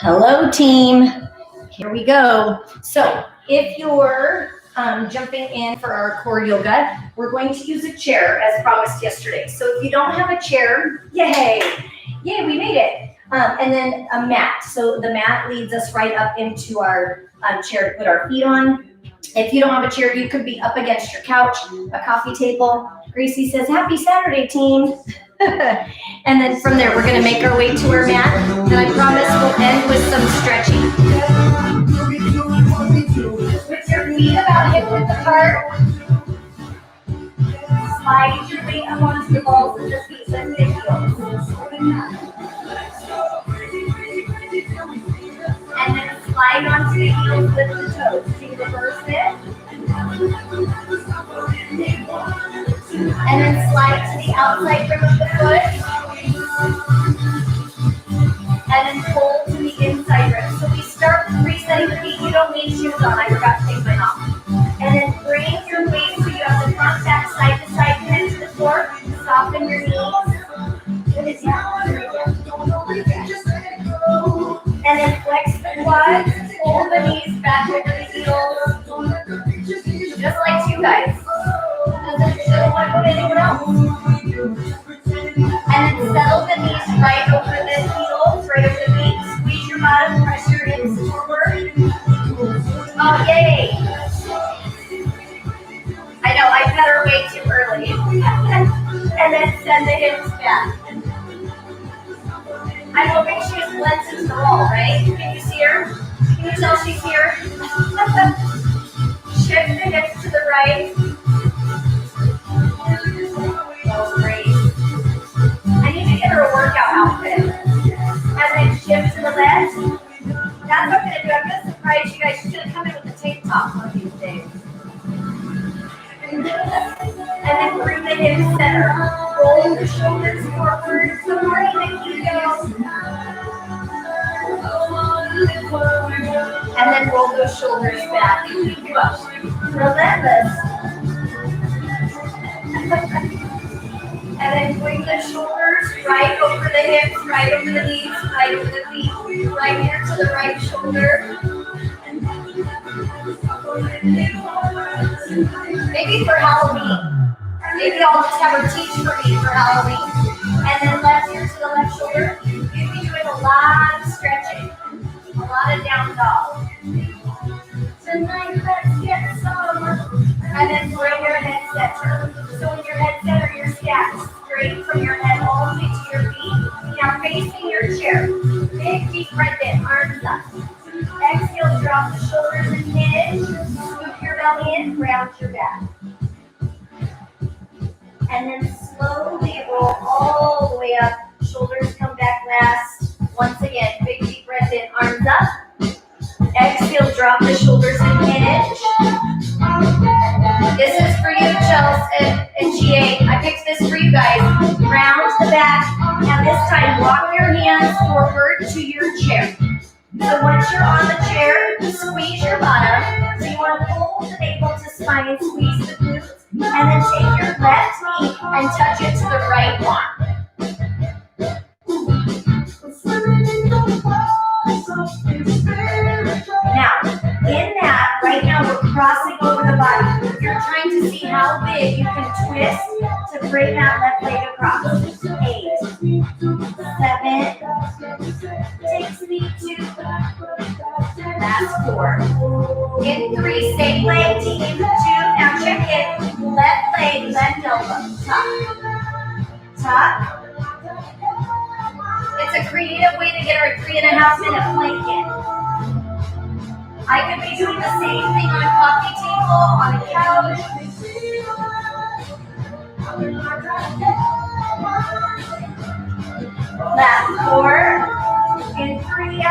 Hello, team. Here we go. So if you're jumping in for our core yoga, we're going to use a chair as promised yesterday. So if you don't have a chair, yay, we made it. And then a mat. So the mat leads us right up into our chair to put our feet on. If you don't have a chair, you could be up against your couch, a coffee table. Gracie says, "Happy Saturday, team." And then from there, we're going to make our way to our mat. And I promise we'll end with some stretching. With your feet about hip width apart, slide your weight up onto the balls of the feet, lift the heels. And then slide onto the heels, lift the toes. So you reverse it. And then slide to the outside rim of the foot. And then pull to the inside rim. So we start resetting the feet. You don't need shoes on. I forgot to take mine off. And then bring your weight so you have the front, back, side to side, connect to the floor. Soften your knees. And then flex the quads. Pull the knees back over the heels. Just like you guys. Doesn't look like anyone else. And then settle the knees right over the heels, right over the feet. Squeeze your bottom, press your hips forward. Oh, yay! I know, I cut her way too early. And then send the hips back. I'm hoping she just blends into the wall, right? Can you see her? Can you tell she's here? Shift the hips to the right. Oh, great. I need to get her a workout outfit. And then shift to the left. That's what I'm going to do. I'm going to surprise you guys. She's going to come in with a tank top one of these days. And then bring the hips center. Roll the shoulders forward. So we're going to keep going. And then roll those shoulders back. Relentless. And then bring the shoulders right over the hips, right over the knees, right over the feet, right here to the right shoulder. Maybe for Halloween. Maybe I'll just have her teach for me for Halloween. And then left here to the left shoulder. You'd be doing a lot of stretching, a lot of down dog. Tonight, let's get some. And then bring your head center. So in your head center, you're stacked straight from your head all the way to your feet. Now facing your chair. Big deep breath in, arms up. Exhale, drop the shoulders and hinge. Scoop your belly in, ground your back. And then slowly roll all the way up. Shoulders come back last. Once again, big deep breath in, arms up. Exhale, drop the shoulders and hinge. This is for you, Chelsea and GA. I picked this for you guys. Round the back. Now this time, walk your hands forward to your chair. So once you're on the chair, squeeze your bottom. So you want to pull the navel to spine, squeeze the glutes, and then take your left knee and touch it to the right arm. Now, in that, right now we're crossing over the body. You're trying to see how big you can twist to bring that left leg across. 8, 7, takes me 2, that's 4. In 3, same leg, team 2. Now check it. Left leg, left elbow, tuck. It's a creative way to get our 3.5-minute plank in. I could be doing the same thing on a coffee table, on a couch. Left 4, in 3, 2.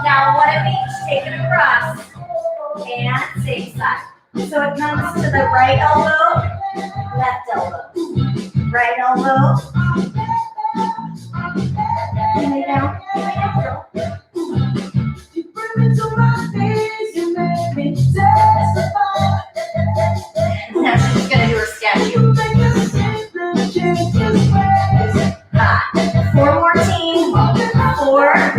Now one of each, take it across. And same side. So it comes to the right elbow, left elbow. Right elbow. Lay down, girl. Now she's going to do her statue. 4 more, team. 4.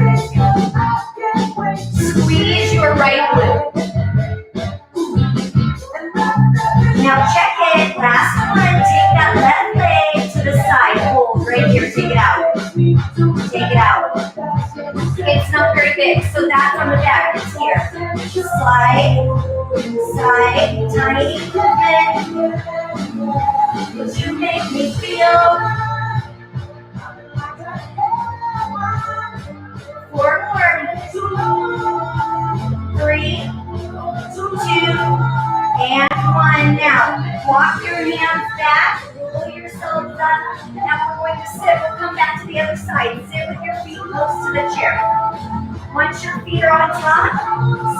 Perfect. So that's on the back. It's here. Slide, tiny movement. You make me feel. 4 more. 3, 2, and 1. Now, walk your hands back, pull yourselves up. Now we're going to sit. We'll come back to the other side. Sit with your feet close to the chair. Once your feet are on top,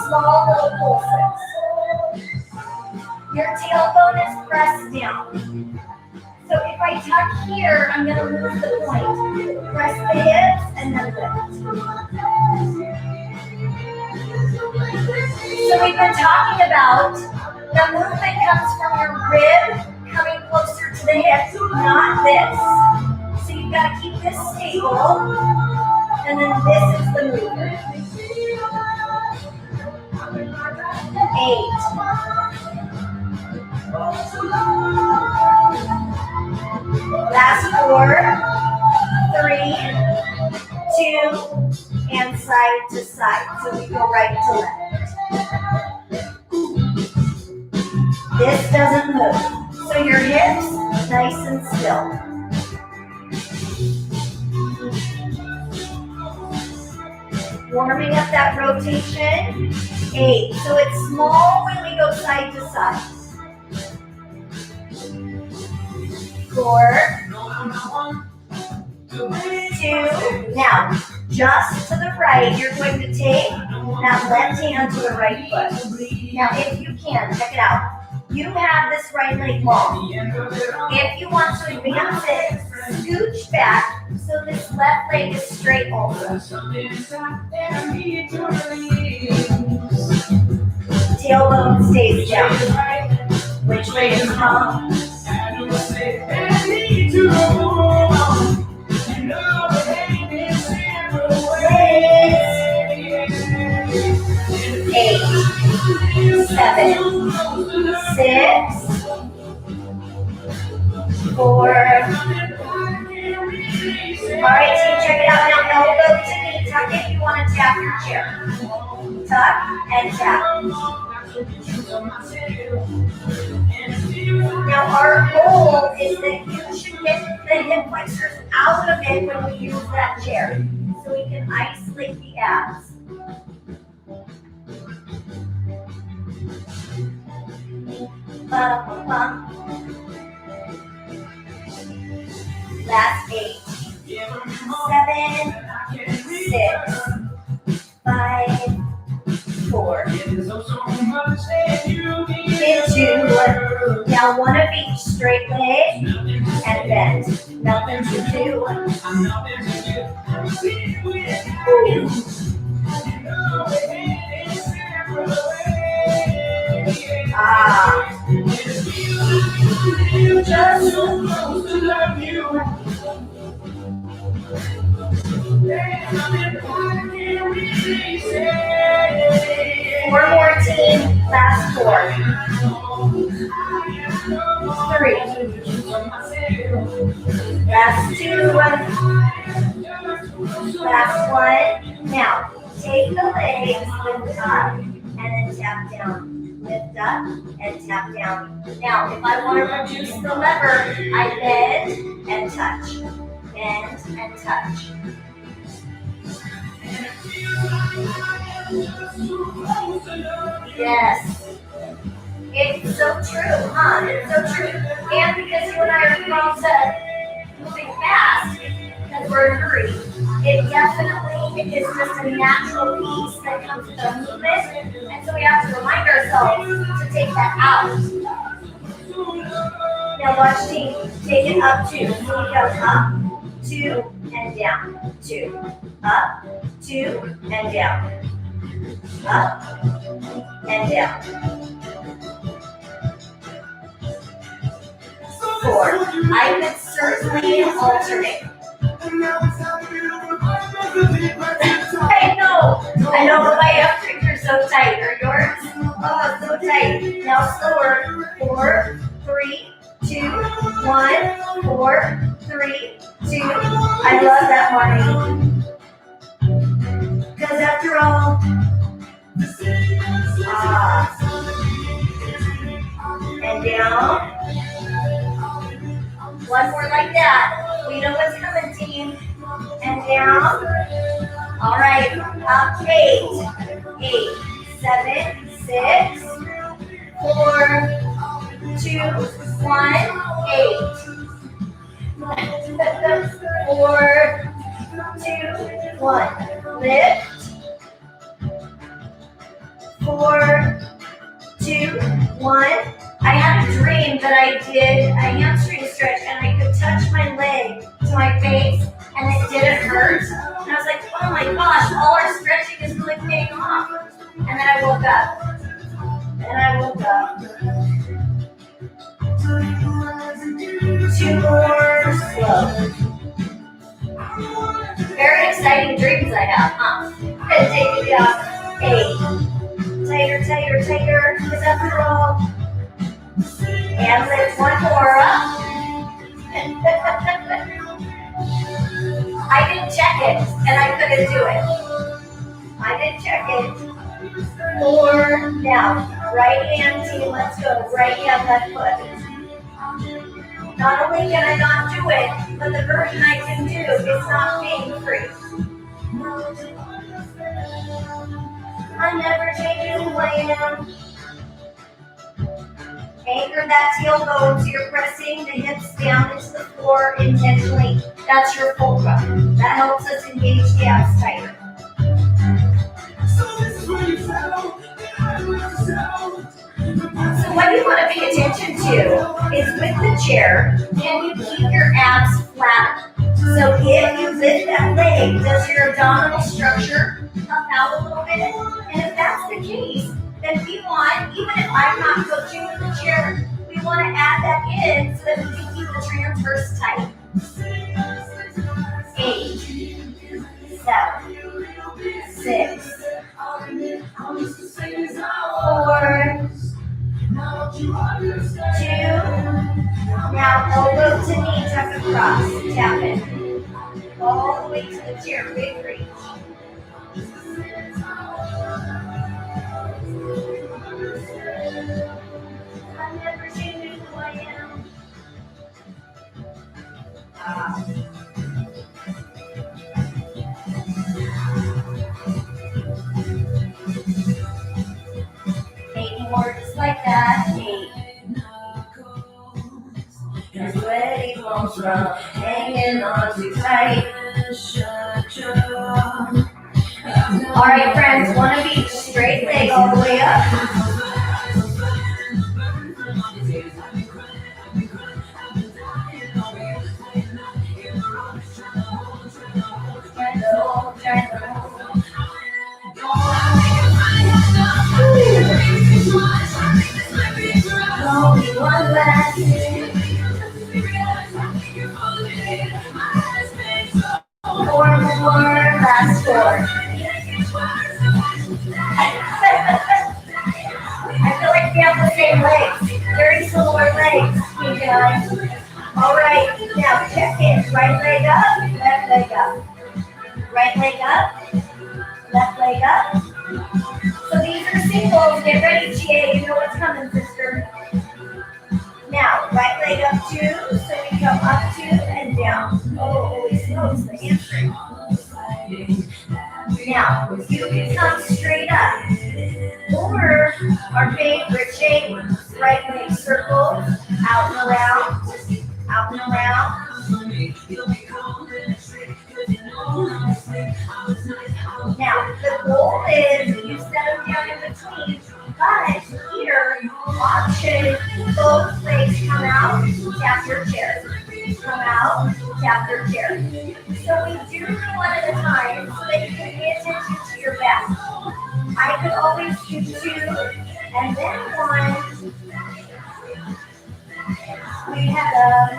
small little pulses. Your tailbone is pressed down. So if I tuck here, I'm going to lose the point. Press the hips and then lift. So we've been talking about the movement comes from your rib coming closer to the hip, not this. So you've got to keep this stable, and then this is the movement. 8. Last 4, 3, 2, and side to side. So we go right to left. This doesn't move. So your hips, nice and still. Warming up that rotation. 8. So it's small when we go side to side. 4, 2. Now, just to the right, you're going to take that left hand to the right foot. Now, if you can, check it out. You have this right leg long. If you want to advance it, scooch back so this left leg is straight also. Tailbone stays down. Which way is wrong? 8, 7, 6, 4. All right, team, check it out now. Elbow to knee. Tuck if you want to tap your chair. Tuck and tap. Now our goal is that you should get the hip flexors out of it when we use that chair, so we can isolate the abs. Last 8, 7, 6, 5, 4. Into. Now one of each, straight leg and bend. Nothing to do. Just supposed to love you. 4 more, team. Last 4. 3. Last 2. Last 1. Now, take the legs, lift up, and then tap down. Lift up and tap down. Now, if I want to reduce the lever, I bend and touch. Bend and touch. Yes. It's so true, huh? It's so true. And because you and I are prone to moving fast, because we're in a hurry, it definitely is just a natural piece that comes with the movement. And so we have to remind ourselves to take that out. Now watch me take it up 2. So we go up, 2, and down. 2. Up, 2, and down. Up, and down. 4. I could certainly alternate. I know, but my hamstrings are so tight. Are yours? Oh, so tight. Now slower. 4, 3, 2, 1. 4, 3, 2. I love that, Marnie. Because after down. One more like that. We know what's coming, team. And down. All right, up 8, 7, 6, 4, 2, 1, 8. 4, 2, 1. Lift. 4, 2, 1. I had a dream that I did a hamstring stretch and I could touch my leg to my face and it didn't hurt. And I was like, oh my gosh, all our stretching is really paying off. And then I woke up. Two more slow. Very exciting dreams I have, huh? And take it up. 8. Tighter. Because after all. And lift one more up. I didn't check it, and I couldn't do it. I didn't check it. 4 down. Right hand, team, let's go. Right hand, left foot. Not only can I not do it, but the version I can do is not pain free. I'm never changing who I am. Anchor that tailbone so you're pressing the hips down into the floor intentionally. That's your fulcrum. That helps us engage the abs tighter. So what you want to pay attention to is with the chair, can you keep your abs flat? So if you lift that leg, does your abdominal structure puff out a little bit? And if that's the case, then we want, even if I'm not coaching with the chair, we want to add that in so that we can keep the transverse tight. 8, 7, 6, 4, 2. Now elbow to knee, tuck across, tap it. All the way to the chair, big reach. I'm never changing who I am. Maybe more just like that. 8. You're sweaty, won't run, hanging on too tight. All right, friends, one of each. Straight leg all the way up. Only one last. Four more, last 4. I feel like we have the same legs, very similar legs, you guys. All right, now check in. Right leg up, left leg up. Right leg up, left leg up. So these are singles. Get ready, GA. You know what's coming, sister. Now, right leg up 2, so we come up 2 and down. Oh, holy smokes, the hamstring. Now, you can come straight up. Or our favorite shape, right leg circle, out and around, out and around. Now, the goal is you set them down in between, but here, option, both legs come out, tap your chair. Come out, tap your chair. So we do one at a time so that you can pay attention to your back. I could always do 2 and then 1. We have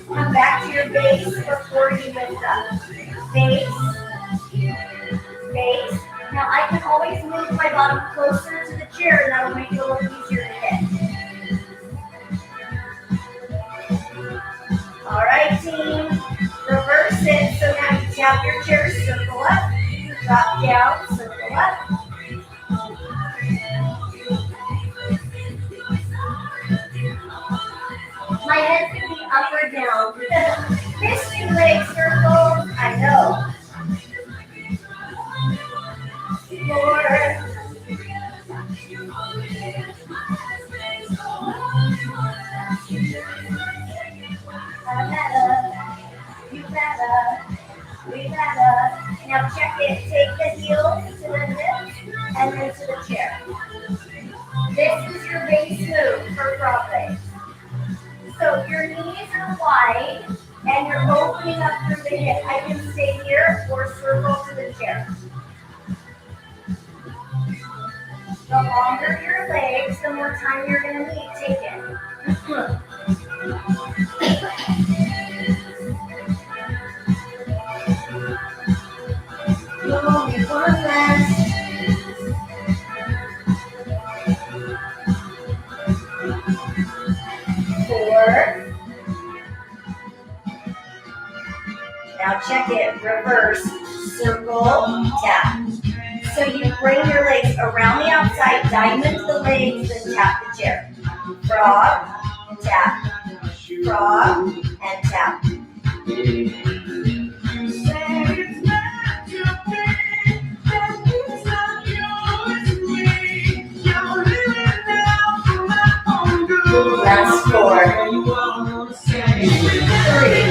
come back to your base before you lift up. Base, base. Now I can always move my bottom closer to the chair and that'll make it a little easier to hit. All right, team. Reverse it. So now you tap your chair, circle up, drop down, circle up. Leave that up. Now check it. Take the heels to the hips and then to the chair. This is your base move for frog legs. So your knees are wide and you're opening up through the hip. I can stay here or circle to the chair. The longer your legs, the more time you're going to need. Take it. Only one last. Four. Now check it. Reverse. Circle. Tap. So you bring your legs around the outside, diamond the legs, then tap the chair. Frog, tap. Frog, and tap. Last four. Three.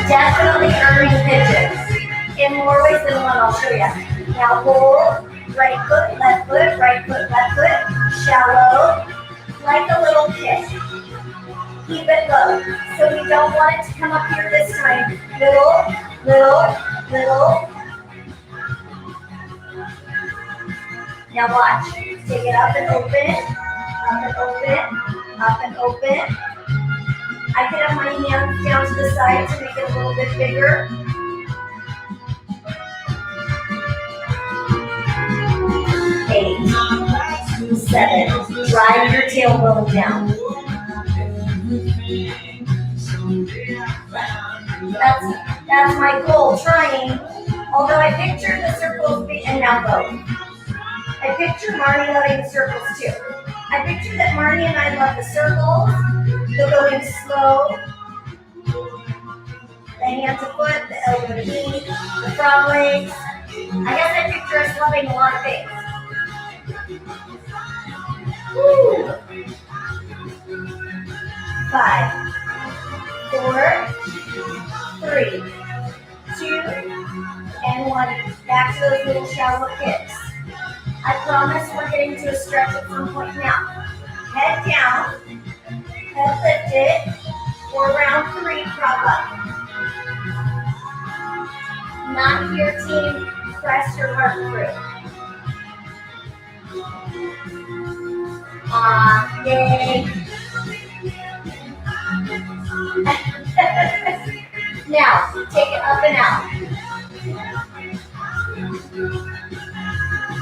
Definitely earning pigeons. In more ways than one, I'll show you. Now hold, right foot, right foot, left foot, shallow, like a little kick. Keep it low. So we don't want it to come up here this time. Little, little, little. Now watch. Take it up and open, up and open, up and open. I can have my hands down to the side to make it a little bit bigger. 8, 7, drive your tailbone down. That's my goal, trying. Although I picture the circles and now go. I picture Marnie loving the circles too. I picture that Marnie and I love the circles, the going slow, the hand to foot, the elbow to knee, the frog legs. I guess I picture us loving a lot of things. Woo. 5, 4, 3, 2, and 1. Back to those little shallow kicks. I promise we're getting to a stretch at some point now. Head down, head lifted, for round 3, prop up. Not here, team. Press your heart through. Yay. Now, take it up and out.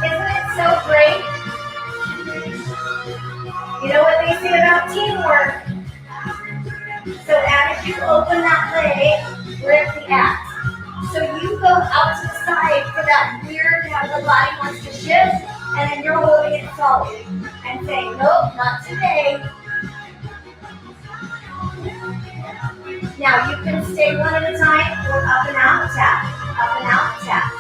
Isn't it so great? You know what they say about teamwork? So as you open that leg, lift the abs. So you go out to the side for that weird how the body wants to shift, and then you're holding it solid and saying, nope, not today. Now you can stay one at a time or up and out, tap, up and out, tap.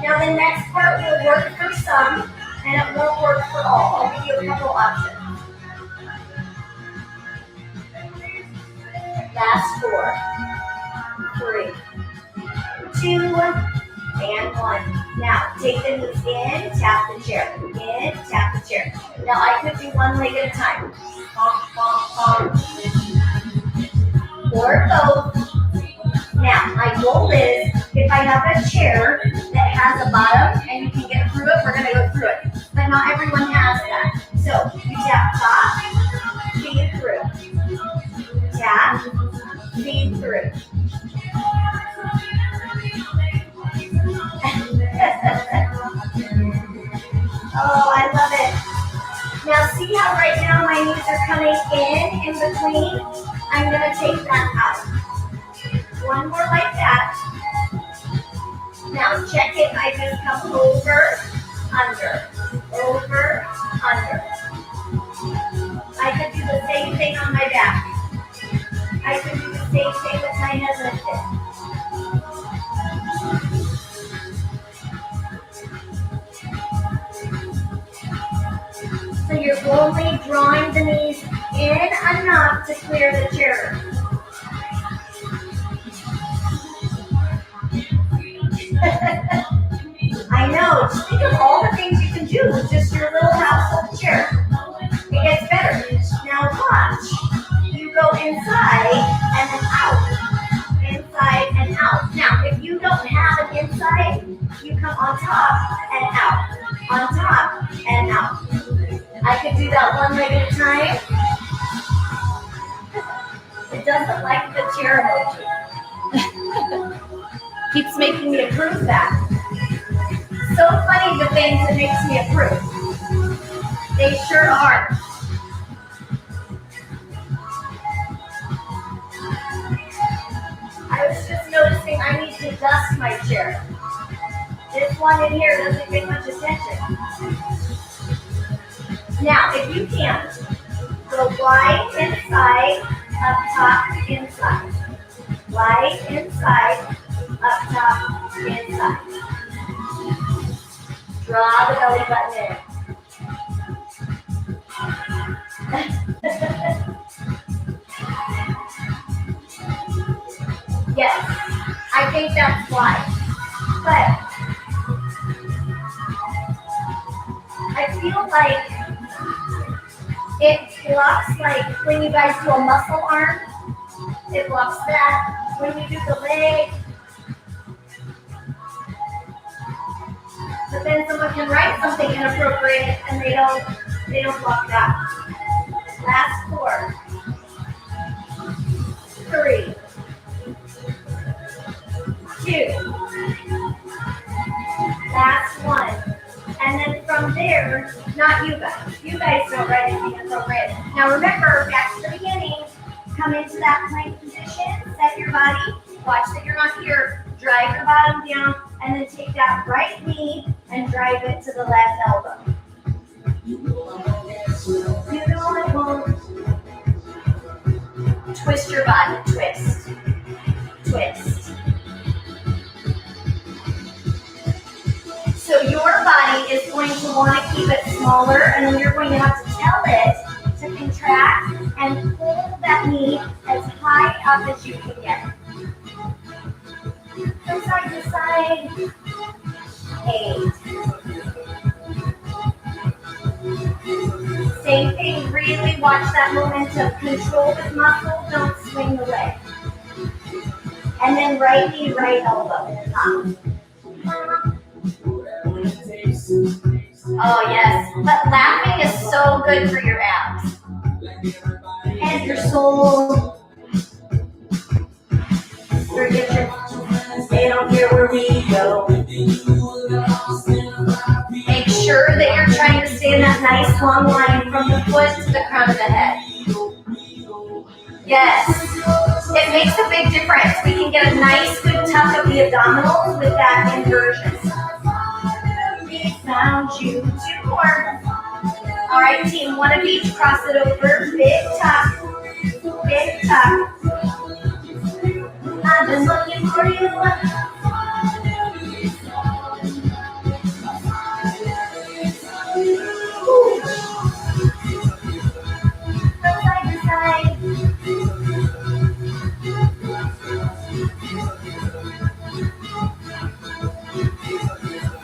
Now the next part will work for some, and it won't work for all. I'll give you a couple options. Last 4, 3, 2, and 1. Now take the knees in, tap the chair. In, tap the chair. Now I could do one leg at a time. Or both. Now my goal is if I have a chair that has a bottom and you can get through it, we're going to go through it. But not everyone has that. So you tap top, feed through. Tap, feed through. Oh, I love it. Now see how right now my knees are coming in between? I'm going to take that out. One more like that. Now check it. I just come over, under, under. I could do the same thing on my back. I could do the same thing with my head lifted. So you're only drawing the knees in enough to clear the chair. I know. Just think of all the things you can do with just your little household chair. It gets better. Now watch. You go inside and then out. Inside and out. Now, if you don't have an inside, you come on top and out. On top and out. I could do that one leg at a time. It doesn't like the chair emoji. Keeps making me approve that. So funny the things that makes me approve. They sure are. I was just noticing I need to dust my chair. This one in here doesn't get much attention. Now, if you can, go wide inside, up top, inside. Wide inside, up top, inside. Draw the belly button in. Yes, I think that's why. But I feel like it blocks, like when you guys do a muscle arm, it blocks that. When you do the leg, but then someone can write something inappropriate and they don't block that. Last 4, 3, 2, last 1. And then from there, not you guys. You guys don't write anything appropriate. Now remember, back to the beginning, come into that plank position, set your body, watch that you're not here, drive your bottom down, and then take that right knee and drive it to the left elbow. Beautiful. Twist your body, twist, twist. So your body is going to want to keep it smaller, and then you're going to have to tell it to contract and pull that knee as high up as you can get. From side to side. 8. Same thing, really watch that momentum. Control the muscle, don't swing the leg. And then right knee, right elbow. Oh yes, but laughing is so good for your abs and your soul. Forget your, they don't care where we go. Make sure that you're trying to stay in that nice long line from the foot to the crown of the head. Yes, it makes a big difference. We can get a nice good tuck of the abdominals with that inversion. We found you. 2 more. All right, team, 1 of each. Cross it over. Big tuck. Big tuck. I've been looking for you. From side to side.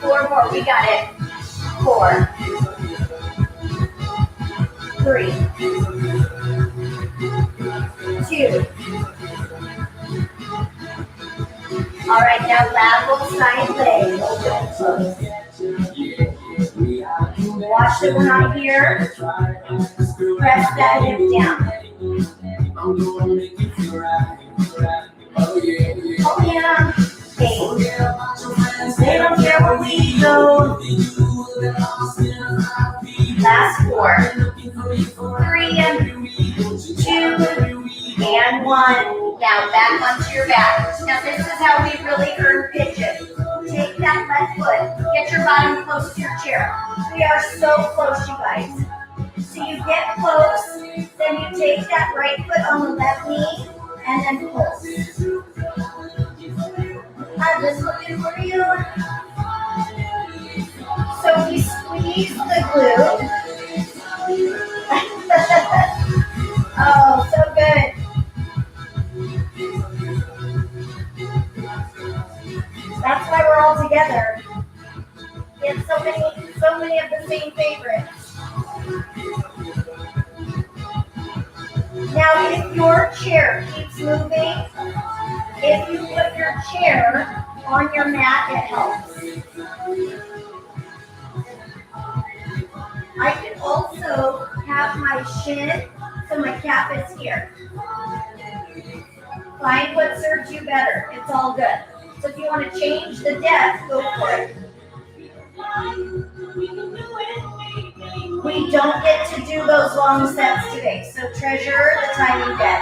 4 more. We got it. 4, 3, 2. All right, now lateral side leg. Watch that we're not here. Press that hip down. Oh yeah. 8. They don't care where we go. Last 4, 3, 2, and 1. Now back onto your back. Now this is how we really earn pitches. Take that left foot. Get your bottom close to your chair. We are so close, you guys. So you get close, then you take that right foot on the left knee, and then pull. I'm just looking for you. So we squeeze the glute. Oh, so good. together. We have so many of the same favorites. Now, if your chair keeps moving, if you put your chair on your mat, it helps. I can also have my shin, so my cap is here. Find what serves you better. It's all good. So if you want to change the depth, go for it. We don't get to do those long sets today, so treasure the time you get.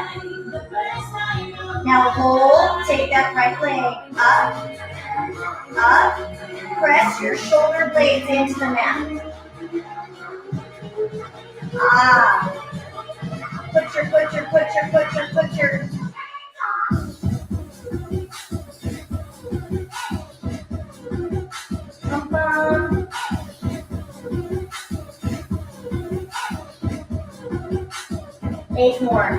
Now hold, take that right leg up, press your shoulder blades into the mat. Put your. Bum. 8 more.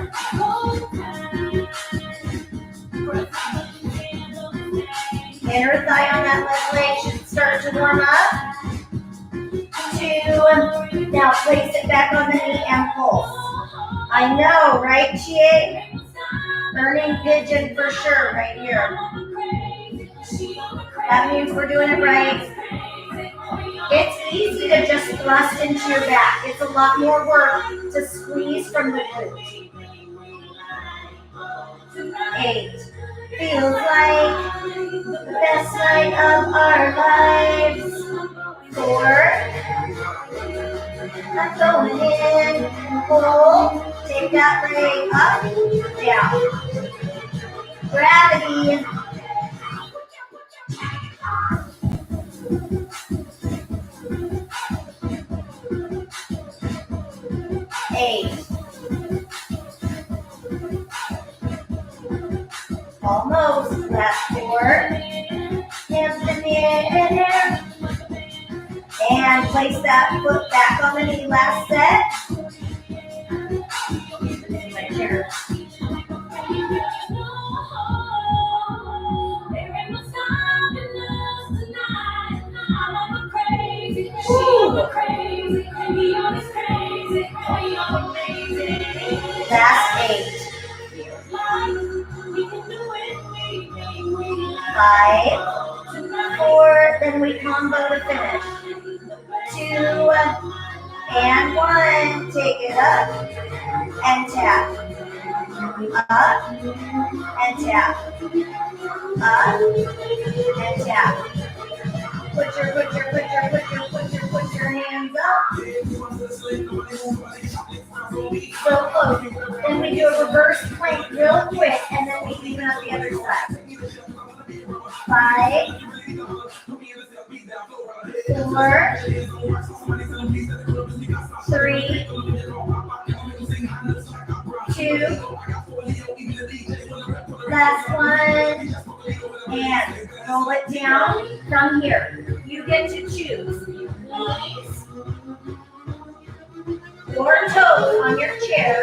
Inner thigh on that left leg should start to warm up. 2. Now place it back on the knee and pull. I know, right, Chie? Earning pigeon for sure right here. That means we're doing it right. It's easy to just thrust into your back. It's a lot more work to squeeze from the glute. 8. Feels like the best night of our lives. 4. I'm going in. Pull. Take that leg up, down. Gravity. 8. Almost. Last 4. Hands in the air. And place that foot back on the knee. Last set. My chair. Last 8. 5, 4, then we combo to finish. 2 and 1. Take it up and tap. Up and tap. Up and tap. Put your hands up. So close. Then we do a reverse plank real quick, and then we even up the other side. 5, 4, 3, 2, last one, and roll it down from here. You get to choose knees or toes on your chair,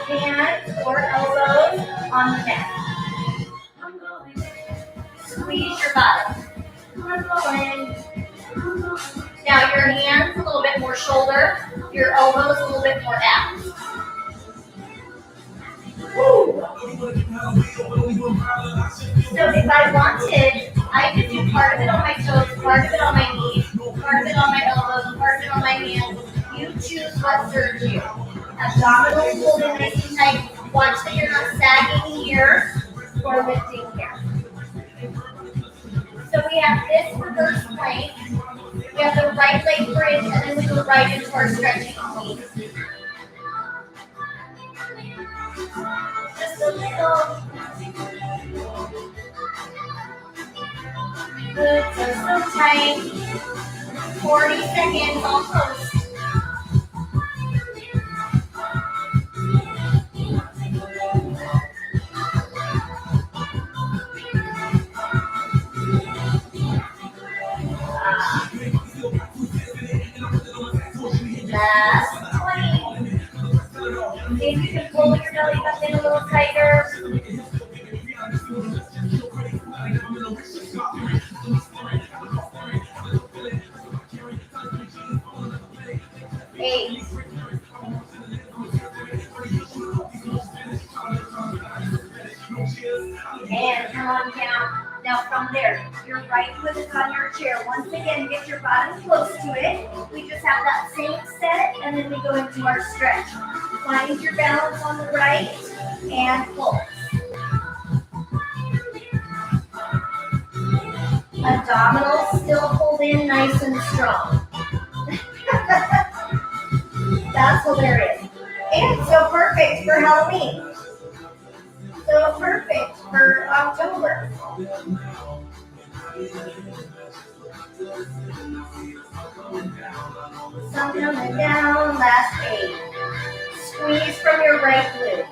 hands or elbows on the mat. Squeeze your bottom. Now your hands a little bit more shoulder, your elbows a little bit more abs. Woo. So if I wanted, I could do part of it on my toes, part of it on my knees, part of it on my elbows, part of it on my hands. You choose what serves you. Abdominals holding nice and tight. Watch that you're not sagging here or lifting here. So we have this reverse plank. We have the right leg bridge, and then we go right into our stretching knees. Just a little. Good, so tight. 40 seconds, almost. Last 20. See if you can pull your belly button a little tighter. 8. And come on down. Now from there, your right foot is on your chair. Once again, get your bottom close to it. We just have that same set, and then we go into our stretch. Find your balance on the right, and pull. Abdominals still hold in nice and strong. That's hilarious. And so perfect for Halloween. So perfect for October. Some coming down, last 8. Squeeze from your right glute.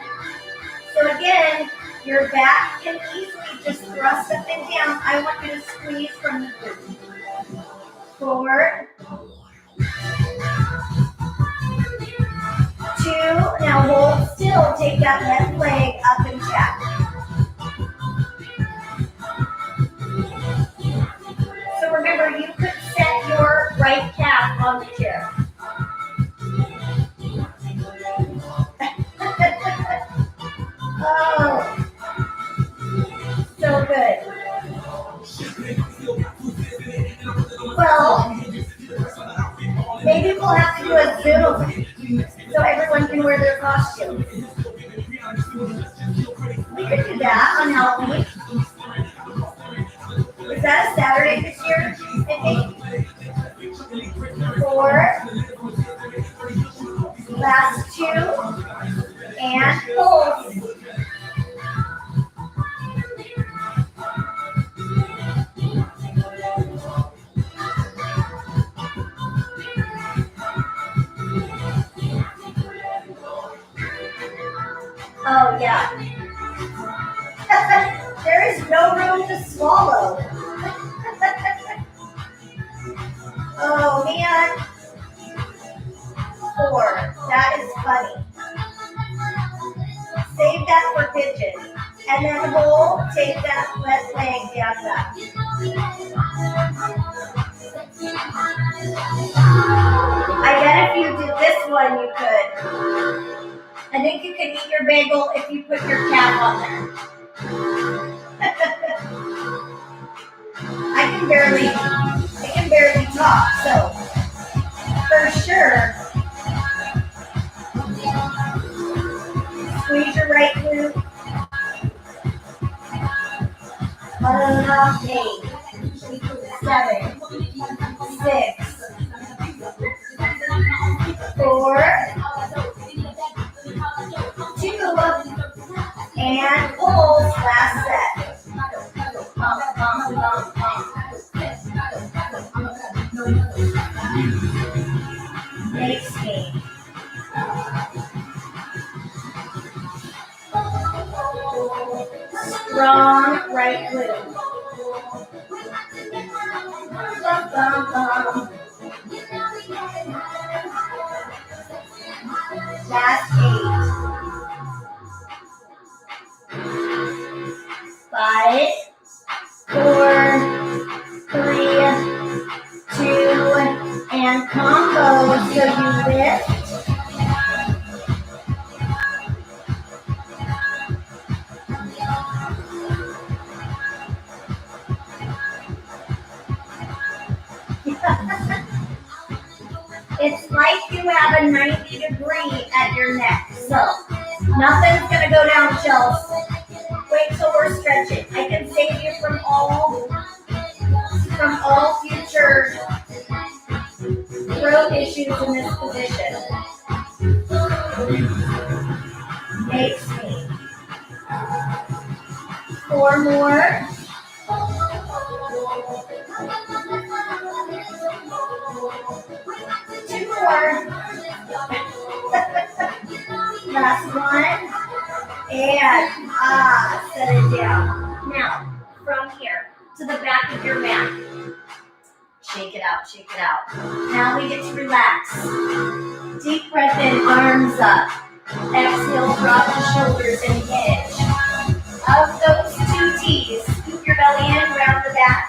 So again, your back can easily just thrust up and down. I want you to squeeze from the glute. 4, 2, now hold still. Take that left leg up and tap. So remember, you could set your right calf on the chair. Oh, so good. Well, maybe we'll have to do a Zoom so everyone can wear their costumes. We could do that on Halloween. Is that a Saturday this year, I think? 4, last 2, and hold. Oh, yeah. There is no room to swallow. Oh, man. 4. That is funny. Save that for pigeon. And then hold, take that left leg down back. I bet if you did this one, you could. I think you can eat your bagel if you put your cap on there. I can barely talk, so for sure. Squeeze your right glute. 8, 7, 6, 4, 2, and pulls. Last set. Makes me. Strong right glute. Bum, bum, bum. Last 8. 5, 4, 3, 2, and combo. So you lift. It's like you have a 90-degree at your neck. So nothing's going to go down, Chelsea. Wait till we're stretching. I can save you from all future throat issues in this position. Makes me. 4 more. 2 more. Last one. And set it down. Now, from here to the back of your mat. Shake it out, shake it out. Now we get to relax. Deep breath in, arms up. Exhale, drop the shoulders and hinge. Of those 2 T's, scoop your belly in, round the back.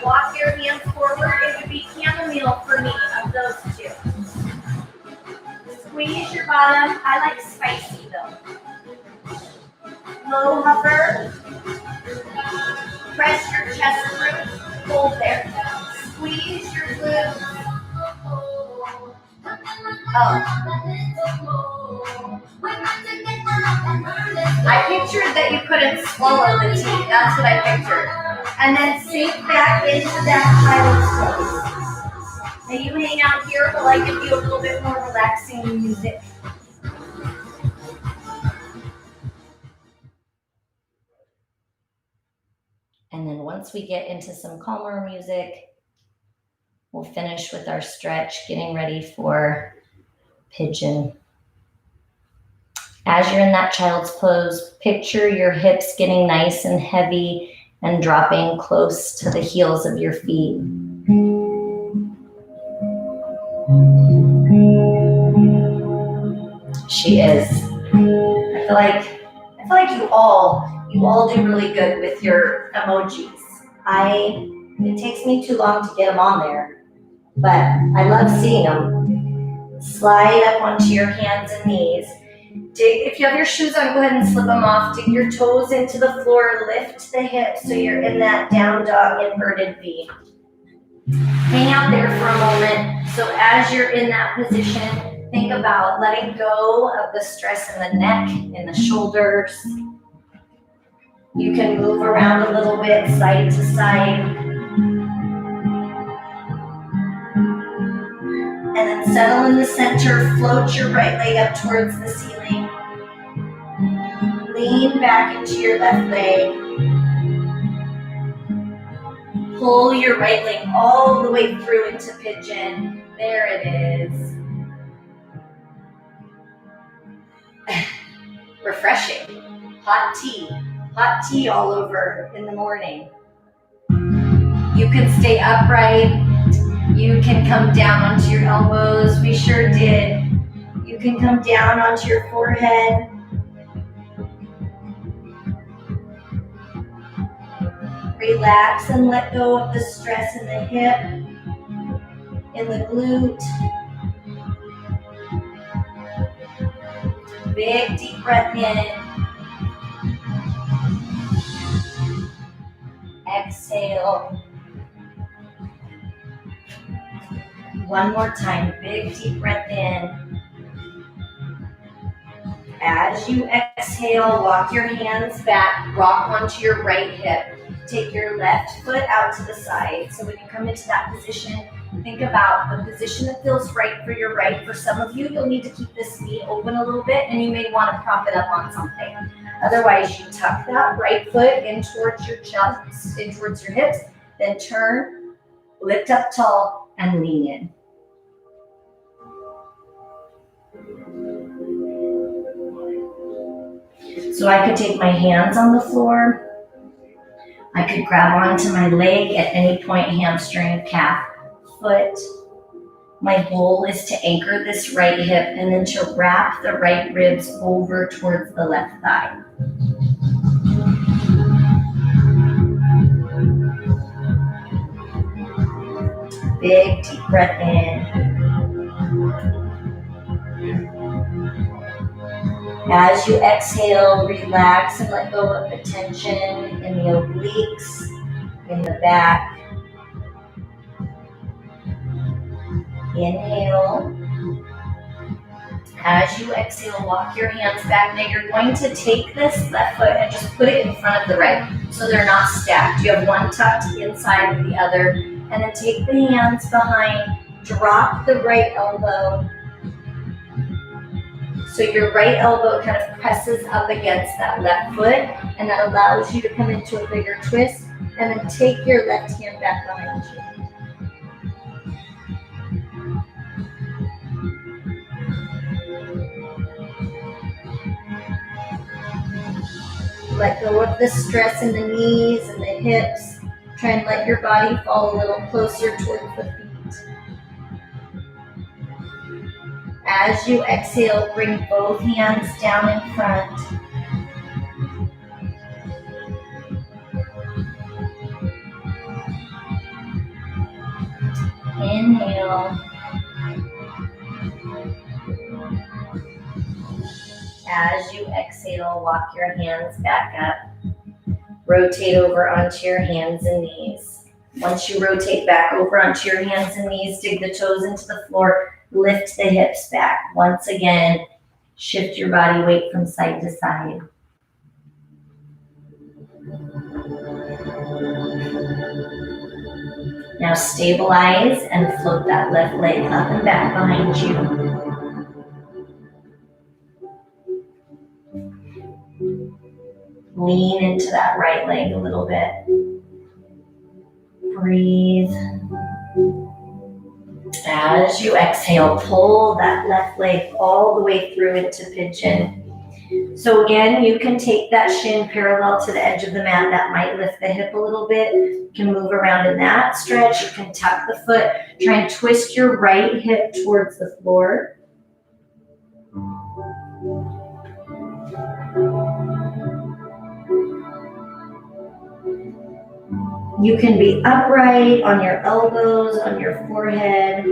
Walk your hands forward. It would be chamomile for me. A bottom. I like spicy though. Low hover. Press your chest through. Hold there. Squeeze your glutes. I pictured that you couldn't swallow the tea. That's what I pictured. And then sink back into that child's pose. Now you hang out here while I give you a little bit more relaxing music. And then once we get into some calmer music, we'll finish with our stretch, getting ready for pigeon. As you're in that child's pose, picture your hips getting nice and heavy and dropping close to the heels of your feet. She is. I feel like you all do really good with your emojis. It takes me too long to get them on there, but I love seeing them. Slide up onto your hands and knees. If you have your shoes on, go ahead and slip them off. Dig your toes into the floor. Lift the hips so you're in that down dog inverted V. Hang out there for a moment. So as you're in that position, think about letting go of the stress in the neck, in the shoulders. You can move around a little bit, side to side. And then settle in the center. Float your right leg up towards the ceiling. Lean back into your left leg. Pull your right leg all the way through into pigeon. There it is. Refreshing. Hot tea all over in the morning. You can stay upright. You can come down onto your elbows. We sure did. You can come down onto your forehead. Relax and let go of the stress in the hip, in the glute. Big deep breath in. Exhale. One more time. Big deep breath in. As you exhale, walk your hands back, rock onto your right hip. Take your left foot out to the side. So when you come into that position, think about the position that feels right for your right. For some of you, you'll need to keep this knee open a little bit, and you may want to prop it up on something. Otherwise, you tuck that right foot in towards your chest, in towards your hips, then turn, lift up tall, and lean in. So I could take my hands on the floor. I could grab onto my leg at any point, hamstring, calf, foot. My goal is to anchor this right hip and then to wrap the right ribs over towards the left thigh. Big deep breath in. As you exhale, relax and let go of the tension in the obliques, in the back. Inhale. As you exhale, walk your hands back. Now you're going to take this left foot and just put it in front of the right so they're not stacked. You have one tucked inside of the other. And then take the hands behind, drop the right elbow. So your right elbow kind of presses up against that left foot, and that allows you to come into a bigger twist, and then take your left hand back behind you. Let go of the stress in the knees and the hips. Try and let your body fall a little closer towards the feet. As you exhale, bring both hands down in front. Inhale. As you exhale, walk your hands back up. Rotate over onto your hands and knees. Once you rotate back over onto your hands and knees, dig the toes into the floor, lift the hips back. Once again, shift your body weight from side to side. Now stabilize and float that left leg up and back behind you. Lean into that right leg a little bit. Breathe. As you exhale, pull that left leg all the way through into pigeon. So again, you can take that shin parallel to the edge of the mat. That might lift the hip a little bit. You can move around in that stretch. You can tuck the foot. Try and twist your right hip towards the floor. You can be upright on your elbows, on your forehead.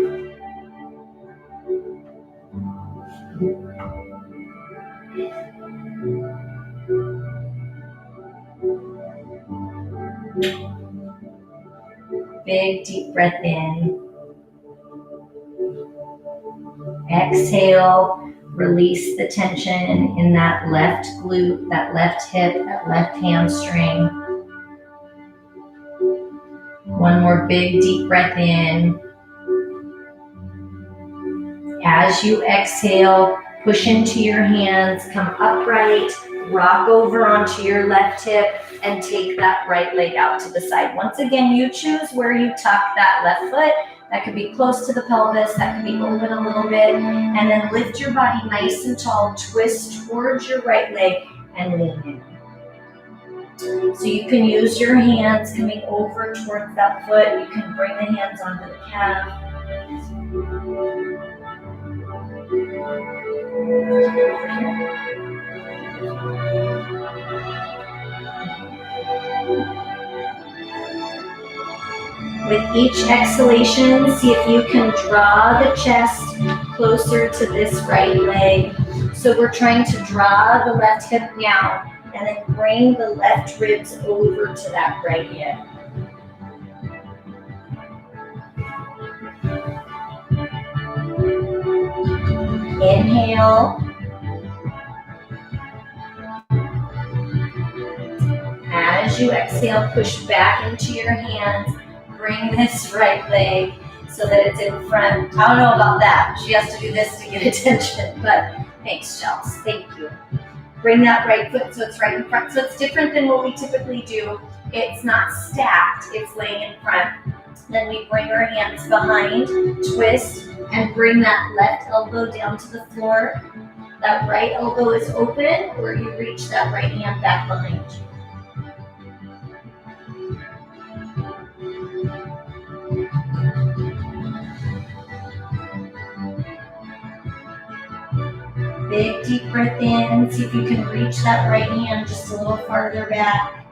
Big deep breath in. Exhale, release the tension in that left glute, that left hip, that left hamstring. One more big deep breath in. As you exhale, push into your hands, come upright, rock over onto your left hip, and take that right leg out to the side. Once again, you choose where you tuck that left foot. That could be close to the pelvis, that could be open a little bit, and then lift your body nice and tall, twist towards your right leg, and lean in. So you can use your hands coming over towards that foot. You can bring the hands onto the calf. With each exhalation, see if you can draw the chest closer to this right leg. So we're trying to draw the left hip down and then bring the left ribs over to that right hip. Inhale. As you exhale, push back into your hands. Bring this right leg so that it's in front. I don't know about that. She has to do this to get attention, but thanks, Chels. Thank you. Bring that right foot so it's right in front. So it's different than what we typically do. It's not stacked, it's laying in front. Then we bring our hands behind, twist, and bring that left elbow down to the floor. That right elbow is open, or you reach that right hand back behind you. Big deep breath in. See if you can reach that right hand just a little farther back.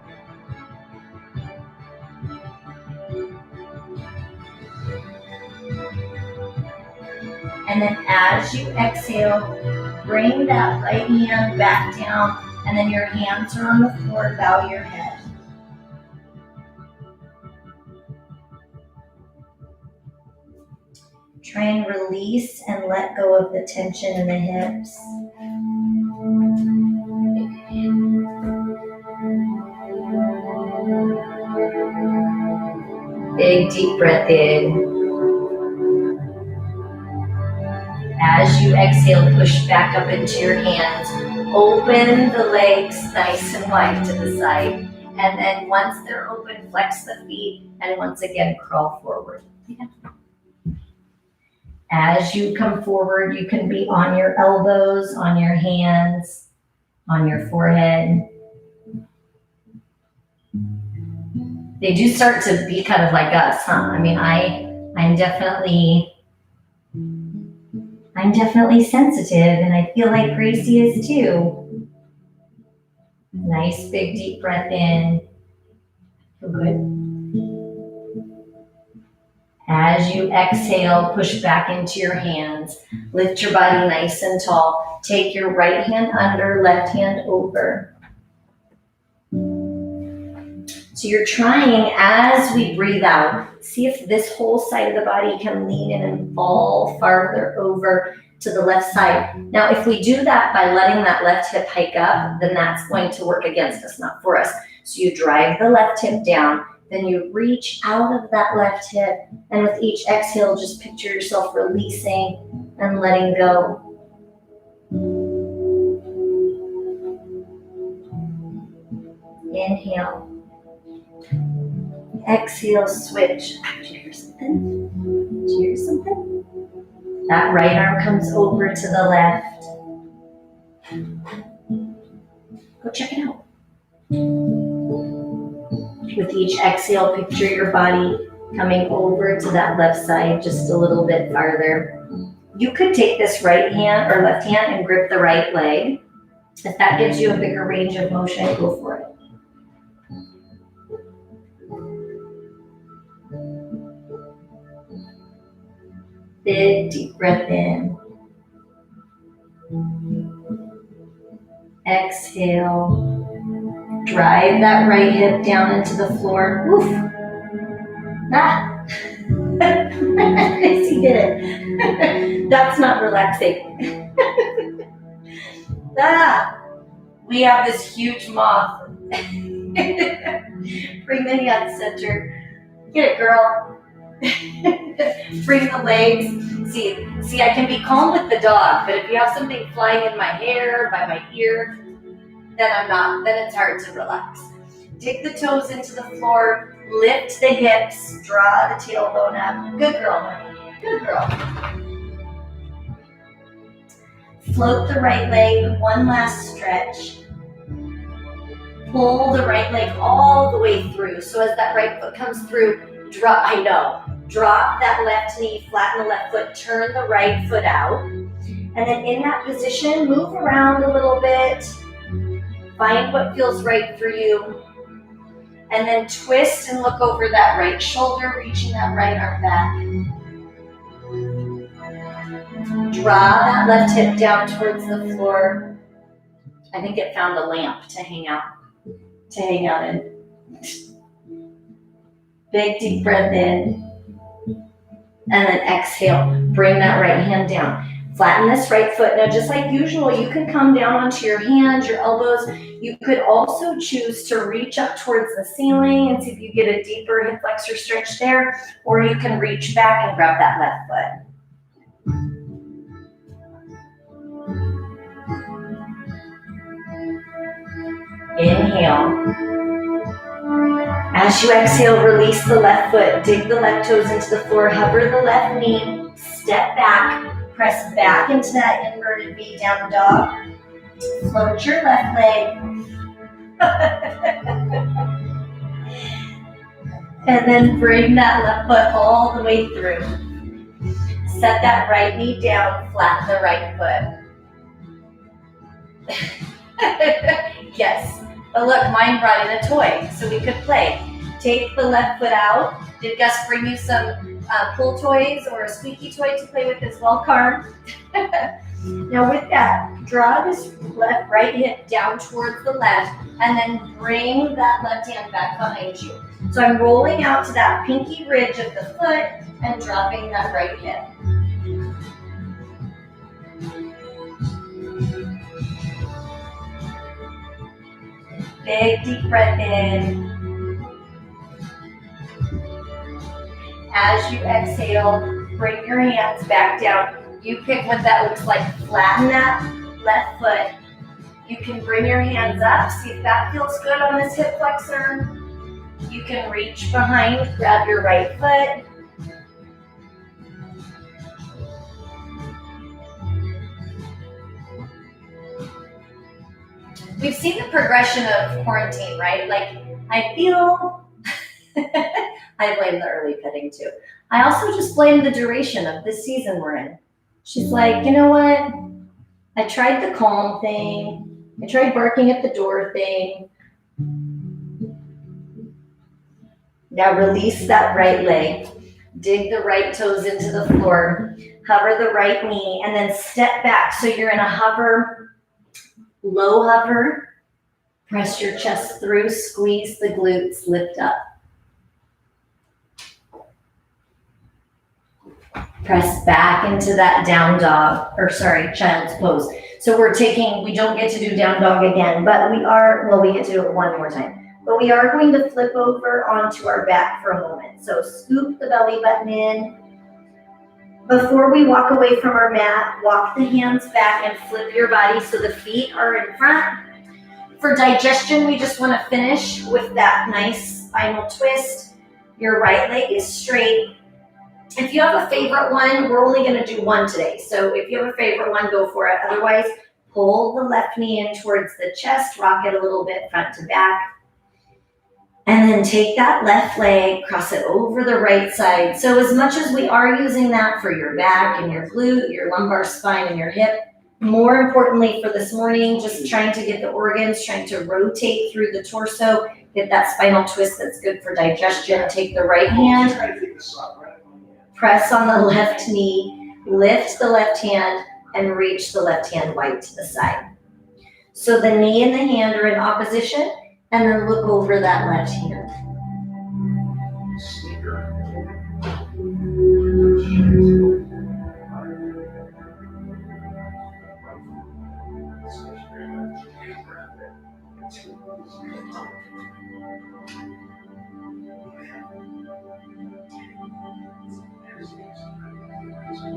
And then as you exhale, bring that right hand back down, and then your hands are on the floor. Bow your head. Try and release and let go of the tension in the hips. Big deep breath in. As you exhale, push back up into your hands. Open the legs nice and wide to the side. And then once they're open, flex the feet, and once again, crawl forward. As you come forward, you can be on your elbows, on your hands, on your forehead. They do start to be kind of like us, huh? I mean, I'm definitely sensitive, and I feel like Gracie is too. Nice big deep breath in. Feel good. As you exhale, push back into your hands. Lift your body nice and tall. Take your right hand under, left hand over. So you're trying, as we breathe out, see if this whole side of the body can lean in and fall farther over to the left side. Now, if we do that by letting that left hip hike up, then that's going to work against us, not for us. So you drive the left hip down, then you reach out of that left hip, and with each exhale, just picture yourself releasing and letting go. Inhale. Exhale, switch. Did you hear something? Did you hear something? That right arm comes over to the left. Go check it out. With each exhale, picture your body coming over to that left side just a little bit farther. You could take this right hand or left hand and grip the right leg. If that gives you a bigger range of motion, go for it. Big deep breath in. Exhale. Drive that right hip down into the floor. Woof. Ah. He did it. That's not relaxing. We have this huge moth. Bring the hand center. Get it, girl. Bring the legs. See, I can be calm with the dog, but if you have something flying in my hair, by my ear, then I'm not. Then it's hard to relax. Dig the toes into the floor. Lift the hips. Draw the tailbone up. Good girl, honey. Good girl. Float the right leg. One last stretch. Pull the right leg all the way through. So as that right foot comes through, drop that left knee, flatten the left foot, turn the right foot out. And then in that position, move around a little bit. Find what feels right for you. And then twist and look over that right shoulder, reaching that right arm back. Draw that left hip down towards the floor. I think it found a lamp to hang out in. Big deep breath in. And then exhale. Bring that right hand down. Flatten this right foot. Now, just like usual, you can come down onto your hands, your elbows. You could also choose to reach up towards the ceiling and see if you get a deeper hip flexor stretch there, or you can reach back and grab that left foot. Inhale. As you exhale, release the left foot. Dig the left toes into the floor. Hover the left knee. Step back. Press back into that inverted V down dog. Float your left leg. And then bring that left foot all the way through. Set that right knee down. Flatten the right foot. Yes. But look, mine brought in a toy, so we could play. Take the left foot out. Did Gus bring you some pull toys or a squeaky toy to play with as well, Carm? Now with that, draw this right hip down towards the left, and then bring that left hand back behind you. So I'm rolling out to that pinky ridge of the foot and dropping that right hip. Big deep breath in. As you exhale, bring your hands back down. You pick what that looks like. Flatten that left foot. You can bring your hands up. See if that feels good on this hip flexor. You can reach behind, grab your right foot. We've seen the progression of quarantine, right? Like, I feel, I blame the early pitting too. I also just blame the duration of this season we're in. She's like, you know what? I tried the calm thing. I tried barking at the door thing. Now release that right leg. Dig the right toes into the floor. Hover the right knee and then step back. So you're in a hover, low hover. Press your chest through, squeeze the glutes, lift up. Press back into that down dog, child's pose. So we don't get to do down dog again, but we get to do it one more time. But we are going to flip over onto our back for a moment. So scoop the belly button in. Before we walk away from our mat, walk the hands back and flip your body so the feet are in front. For digestion, we just want to finish with that nice spinal twist. Your right leg is straight. If you have a favorite one, we're only going to do one today. So if you have a favorite one, go for it. Otherwise, pull the left knee in towards the chest, rock it a little bit front to back. And then take that left leg, cross it over the right side. So as much as we are using that for your back and your glute, your lumbar spine and your hip, more importantly for this morning, just trying to get the organs, trying to rotate through the torso, get that spinal twist that's good for digestion. Take the right hand, press on the left knee, lift the left hand, and reach the left hand wide to the side. So the knee and the hand are in opposition, and then look over that left hand.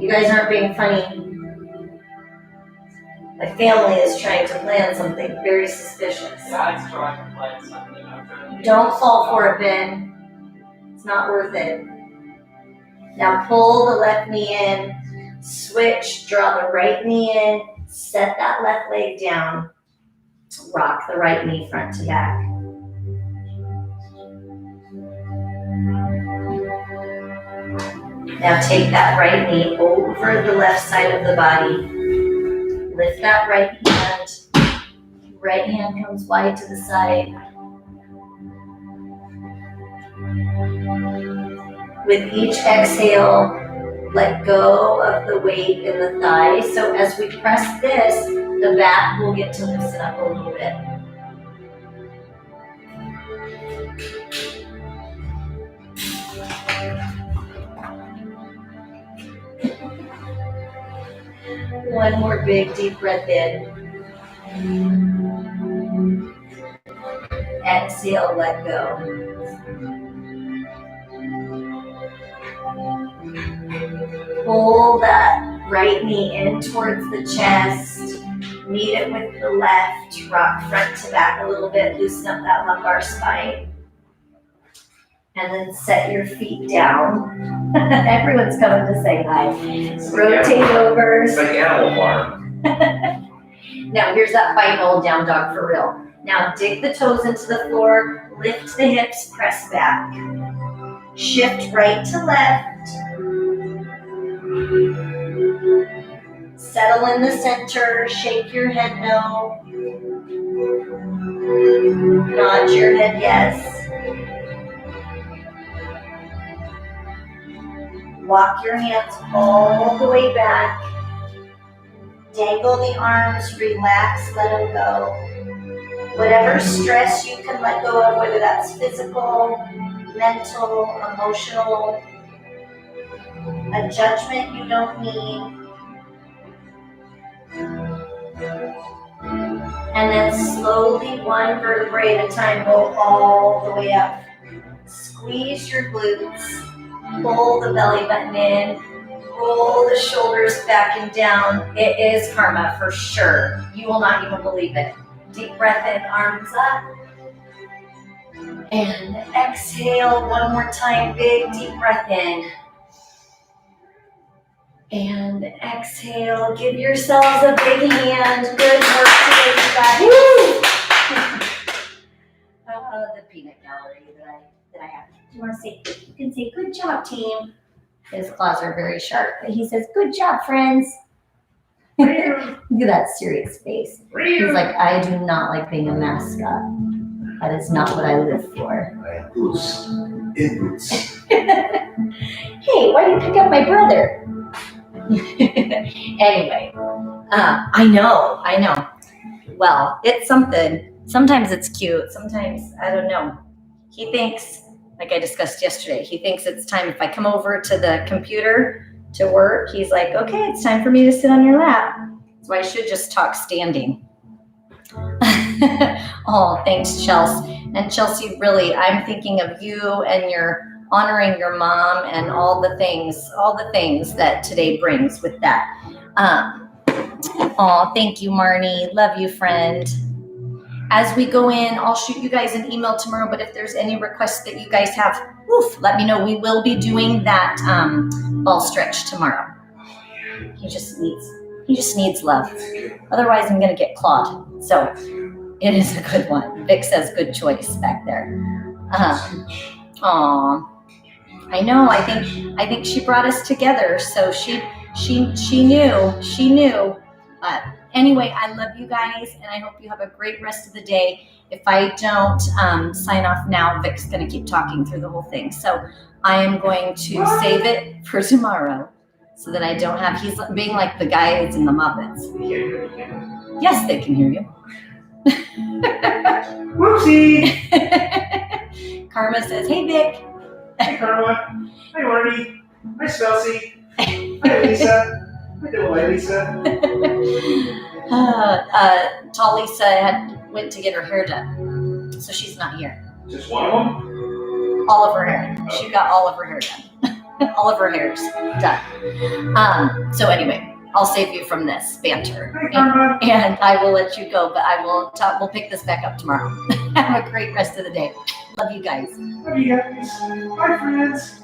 You guys aren't being funny. My family is trying to plan something very suspicious. God's trying to plan something. Don't fall for it, Ben. It's not worth it. Now pull the left knee in, switch, draw the right knee in, set that left leg down, rock the right knee front to back. Now take that right knee over the left side of the body. Lift that right hand. Right hand comes wide to the side. With each exhale, let go of the weight in the thigh. So as we press this, the back will get to loosen up a little bit. One more big deep breath in. Exhale, let go. Pull that right knee in towards the chest. Meet it with the left. Rock front to back a little bit. Loosen up that lumbar spine. And then set your feet down. Everyone's coming to say hi. Rotate over. It's like Animal Farm. Now here's that final down dog for real. Now dig the toes into the floor. Lift the hips. Press back. Shift right to left. Settle in the center. Shake your head no. Nod your head yes. Walk your hands all the way back. Dangle the arms, relax, let them go. Whatever stress you can let go of, whether that's physical, mental, emotional, a judgment you don't need. And then slowly, one vertebrae at a time, go all the way up. Squeeze your glutes. Pull the belly button in, roll the shoulders back and down. It is karma for sure. You will not even believe it. Deep breath in, arms up. And exhale one more time, big deep breath in. And exhale, give yourselves a big hand. Good work today, you guys. The peanut gallery that I have. You want to say, you can say, good job, team. His claws are very sharp, but he says, good job, friends. Look at that serious face. He's like, I do not like being a mascot. That is not what I live for. In boots. Hey, why do you pick up my brother? Anyway, I know. Well, it's something. Sometimes it's cute. Sometimes, I don't know. He thinks, like I discussed yesterday, he thinks it's time if I come over to the computer to work, he's like, okay, it's time for me to sit on your lap. So I should just talk standing. Oh, thanks, Chelsea. And Chelsea, really, I'm thinking of you and you're honoring your mom and all the things that today brings with that. Oh, thank you, Marnie. Love you, friend. As we go in, I'll shoot you guys an email tomorrow, but if there's any requests that you guys have, let me know. We will be doing that ball stretch tomorrow. He just needs love. Otherwise, I'm going to get clawed. So it is a good one. Vic says good choice back there. Aw. I know. I think she brought us together. So she knew. But anyway, I love you guys, and I hope you have a great rest of the day. If I don't sign off now, Vic's going to keep talking through the whole thing. So I am going to save it for tomorrow so that I don't have, he's being like the guys in the Muppets. Yes, they can hear you. Whoopsie! Karma says, hey, Vic. Hey, Karma. Hi, Marty. Hi, Chelsea. Hi, Lisa. Hi, little Lisa. Tall Lisa went to get her hair done, so she's not here. Just one of them? All of her hair. She got all of her hair done. All of her hair's done. So anyway, I'll save you from this banter. Hi, Karma. And I will let you go, but we'll pick this back up tomorrow. Have a great rest of the day. Love you guys. Love you guys. Bye, friends.